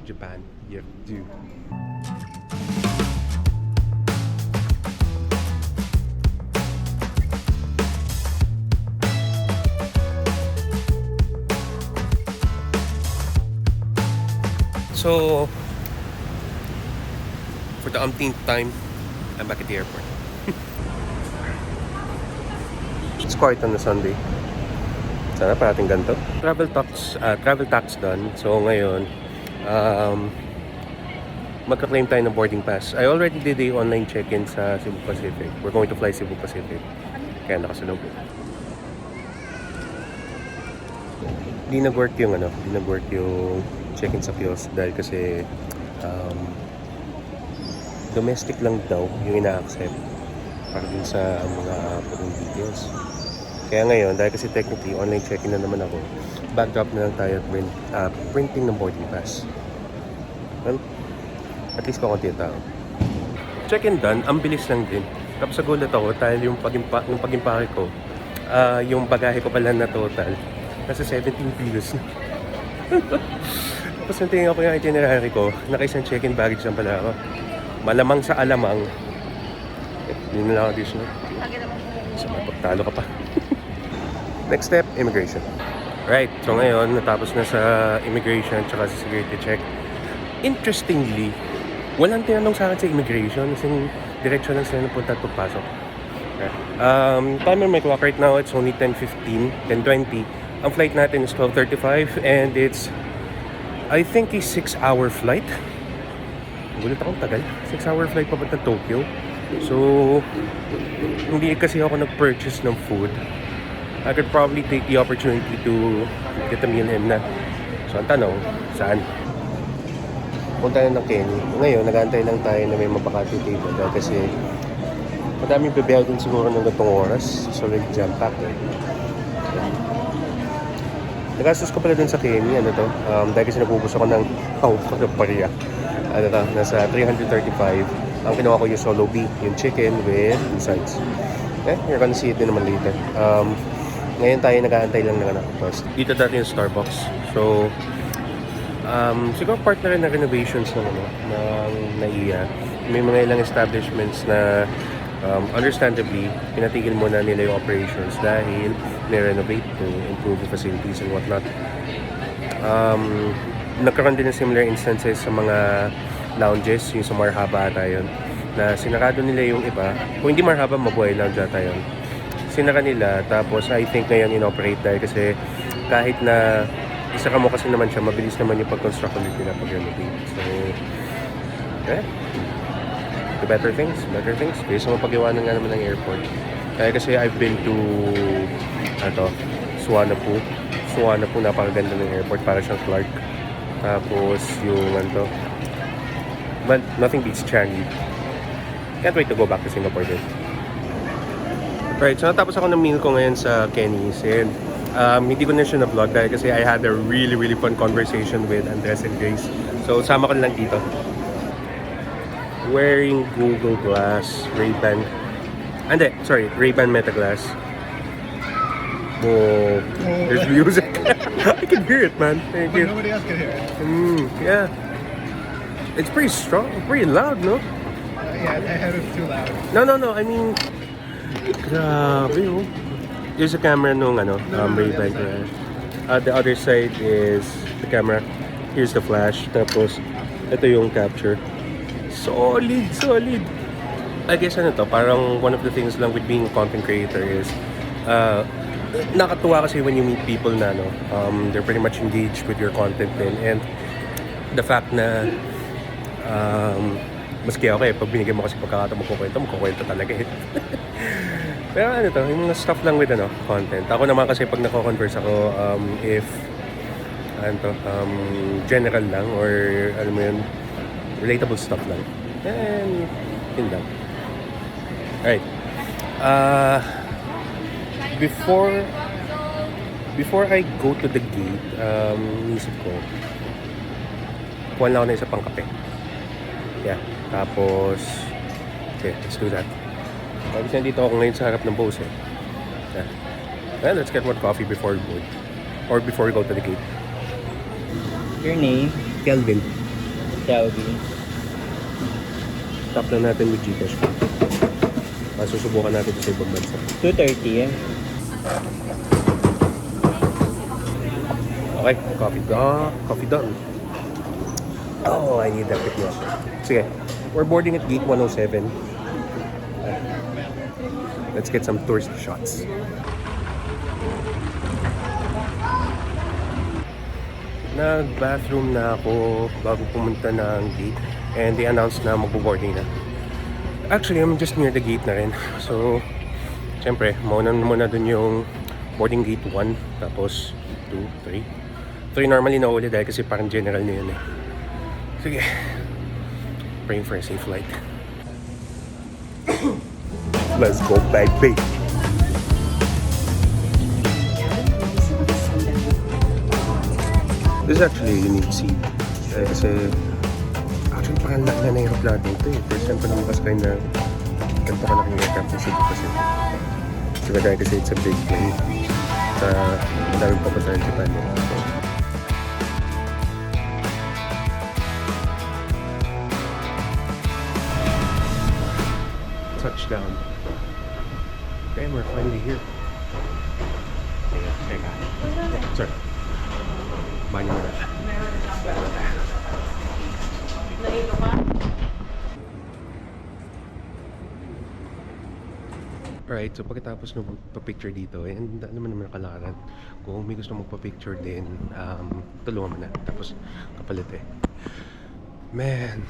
Japan. You do. So, for the umpteenth time, I'm back at the airport. It's quiet on the Sunday. Sana parating ganito. Travel tax done. So ngayon, magka-claim tayo ng boarding pass. I already did a online check-in sa Cebu Pacific. We're going to fly Cebu Pacific. Kaya nakasalubong. Di nag-work yung check-in sa kiosk dahil kasi domestic lang daw yung ina-accept para dun sa mga putong details. Kaya ngayon, dahil kasi technically online check-in na naman ako, backdrop na lang tayo at printing ng boarding pass. Well, at least kakunti yung tao. Check-in done, ang bilis lang din. Tapos nagulat ako dahil yung pag-impake ko, yung bagahe ko pala na total, nasa 17 kilos na. Tapos nung tingin ko yung itinerary ko, naka-isang check-in baggage lang pala ako. Malamang sa alamang. Yun na lang additional. So mapagtalo ka pa. Next step, immigration. Right, so ngayon, natapos na sa immigration tsaka sa security check. Interestingly, walang tinanong sa akin sa immigration kasi direksyon lang sila napunta at pagpasok. Timer my clock right now, it's only 10:15, 10:20. Ang flight natin is 12:35 and it's, I think, a 6-hour flight. Gulat akong tagal. 6-hour flight papunta Tokyo. So, hindi kasi ako nag-purchase ng food. I could probably take the opportunity to get a meal in na. So, ang tanong, saan? Punta na ng Kenny. Ngayon, nag-aantay lang tayo na may mabakati table dahil kasi madaming bibiyaw din siguro ng gatong oras. So, like jam-packed. Nagastos ko pala dun sa Kenny, dahil kasi nagubos ako ng pariya. Nasa 335. Ang kinuha ko yung solo beef, yung chicken with sides. You're gonna see it din naman later. Ngayon tayo nag-aantay lang ng dito dati yung Starbucks. So, siguro part na rin ng renovations ng NAIA. May mga ilang establishments na understandably, pinatigil muna nila yung operations dahil ni-renovate to improve the facilities and whatnot. Nagkaroon din ng similar instances sa mga lounges, yung sa Marhaba ata yun, na sinarado nila yung iba. Kung hindi Marhaba, Mabuhay Lounge ata yun. Sinara nila, tapos I think ngayon inoperate dahil kasi kahit na isa ka mo kasi naman siya, mabilis naman yung pag-construct ulit nila pag-renovate. So, the better things. Kaysa mapag-iwanan nga naman ng airport. Kaya kasi I've been to Suwannaphu, napakaganda ng airport, para siyang Clark. Tapos yung but nothing beats Changi. Can't wait to go back to Singapore din. Right, so natapos ako ng meal ko ngayon sa Kenny's and hindi ko na siya na-vlog dahil kasi I had a really fun conversation with Andres and Grace. So sama ko na lang dito. Wearing Google Glass, Ray-Ban Meta Glass. Oh, there's music. I can hear it, man. Thank you. Nobody else can hear it. Yeah. It's pretty strong, pretty loud, no? Yeah, I heard it's too loud. No. I mean, grabe, oh. There's a camera nung Ray-Ban glass. The other side is the camera. Here's the flash. Tapos, ito yung capture. Solid. I guess parang one of the things lang with being a content creator is nakatuwa kasi when you meet people na they're pretty much engaged with your content din, and the fact na maski okay, pag binigyan mo kasi pagkakataon magkukwento talaga eh. Pero yung mga stuff lang with content. Ako naman kasi pag nako-converse ako, if general lang or alam mo yun, relatable stuff lang. And yun lang. Alright. Before I go to the gate, isip ko, kuha lang ako na isa pang kape. Yeah. Tapos, okay, let's do that. Tapos nandito ako ngayon sa harap ng Bose. Yeah. Well, let's get more coffee before we board. Or before we go to the gate. Your name? Kelvin. Saudi. Tap na natin with Gcash. Susubukan natin ito sa ibang bansa. 230 yan. Okay, coffee done. Oh, I need that pick me up. Sige, we're boarding at gate 107. Let's get some tourist shots. Nag-bathroom na ako bago pumunta ng gate and they announced na magbo-boarding na. Actually, I'm just near the gate na rin. So, syempre, muna dun yung boarding gate 1, tapos 2, 3. 3 normally na uli dahil kasi parang general na yun eh. Sige. Praying for a safe flight. Let's go, baby. This is actually a unique seat. Kasi actually parang laki na aeroplano ito eh. First time ko na makasakay na ganito kalaking aircraft na seat kasi. Diba dahil kasi it's a big plane. Sa madaming papunta ng Japan. So, touchdown. Okay, we're finally here. Teka. Sorry. Banyo mo na. Alright, so pagkatapos nung magpa-picture dito, and ano naman nakalakaran, kung may gusto magpa-picture din, tulungan mo na. Tapos kapalit eh. Man.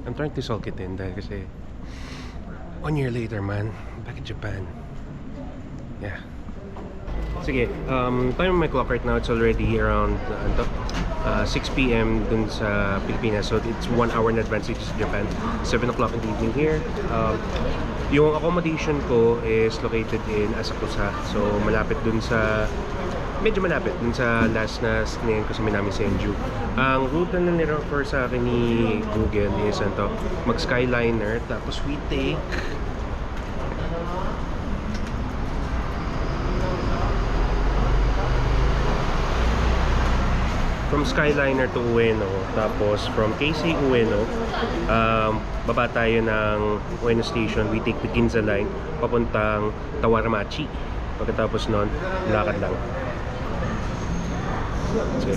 I'm trying to sulk it in dahil kasi 1 year later, man, back in Japan. Yeah. Sige, time on my clock right now, it's already around 6 p.m. dun sa Pilipinas. So it's 1 hour in advance to Japan. 7 o'clock in the evening here. Yung accommodation ko is located in Asakusa. So malapit dun sa medyo malapit dun sa last na sinayin ko sa Minami Senju. Ang route na nirefer sa akin ni Google is mag-Skyliner, tapos we take from Skyliner to Ueno, tapos from KC Ueno, baba tayo ng Ueno Station, we take the Ginza Line papuntang Tawaramachi. Pagkatapos nun, lakad lang. So,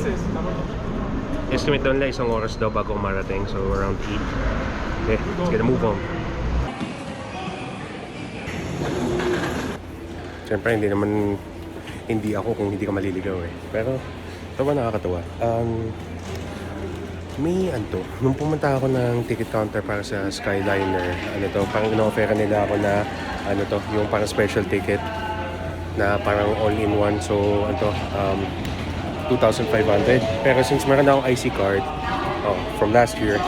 estimate doon lang 1 oras daw bago umarating, so around 8. Okay, let's get a move on. Siyempre hindi ako kung hindi ka maliligaw eh. Pero tawa, nakakatawa. Nung pumunta ako ng ticket counter para sa Skyliner, parang in-offeran nila ako na yung parang special ticket na parang all-in-one. So 2,500. Pero since meron akong IC card from last year,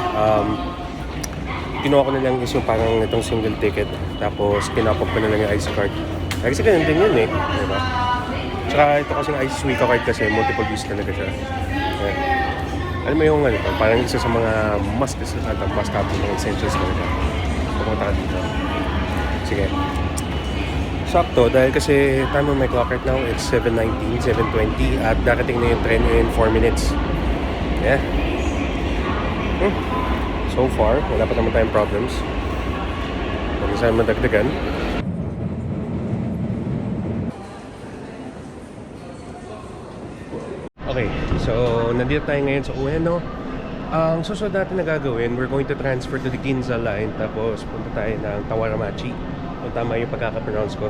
kinuha ko na lang is yung parang itong single ticket, tapos kinapop ko na lang yung IC card. Kasi ganun din yun eh, diba? Tsaka ito kasi IC Suica card kasi multiple use talaga siya. Alam mo yung parang isa sa mga must have mga essentials talaga. Pumunta ka dito. Sige. Sakto, dahil kasi time on my clock right now, it's 7:19, 7:20 at darating na yung train in 4 minutes. Yeah. So far, wala pa naman tayong problems. Kung saan madagdagan. Okay, so nandito tayo ngayon sa Ueno. Ang susunod natin na gagawin, we're going to transfer to the Ginza Line, tapos punta tayo ng Tawaramachi. Kung tama yung pagkaka-pronounce ko.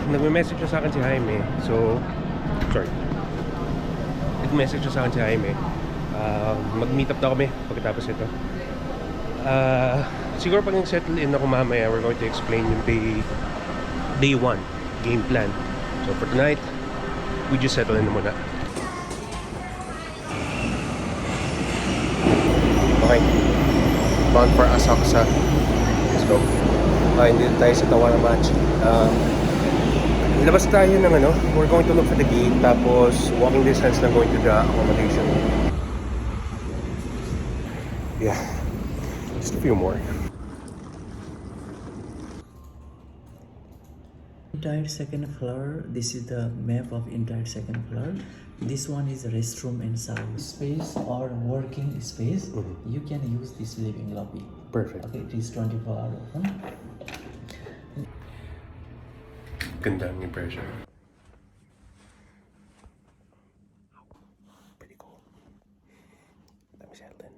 Nagme-message sa akin si Jaime. So, sorry. Nag-message sa akin si Jaime. Mag-meet up na kami pagkatapos ito. Siguro pag nag-settle in ako mamaya, we're going to explain yung day 1 game plan. So for tonight, we just settle in muna. Okay. Bound for Asakusa. Let's go. Hindi tayo sa Tawaramachi. Labas tayo ng we're going to look for the gate, tapos walking distance lang going to the accommodation. Yeah, just a few more. entire second floor. This is the map of entire second floor. This one is restroom and shower space or working space. You can use this living lobby. Perfect. Okay, it is 24 hour open. Ganda ang impression. Pretty cool. Let me settle in.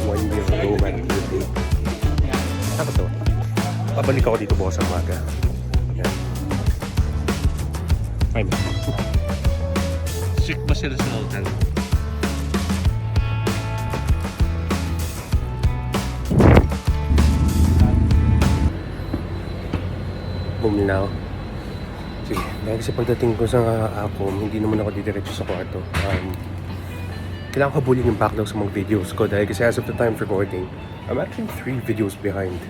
One year ago, man. Ako to. Pabalik ako dito bukas sa umaga. Yan. Ay, man. Sick ba sila sa hotel? Bumili na ako. Sige, dahil kasi pagdating ko sa Acom, hindi naman ako didiretso sa kwarto. Kailangan ko habulin yung backlog sa mga videos ko dahil kasi as of the time of recording, I'm actually 3 videos behind.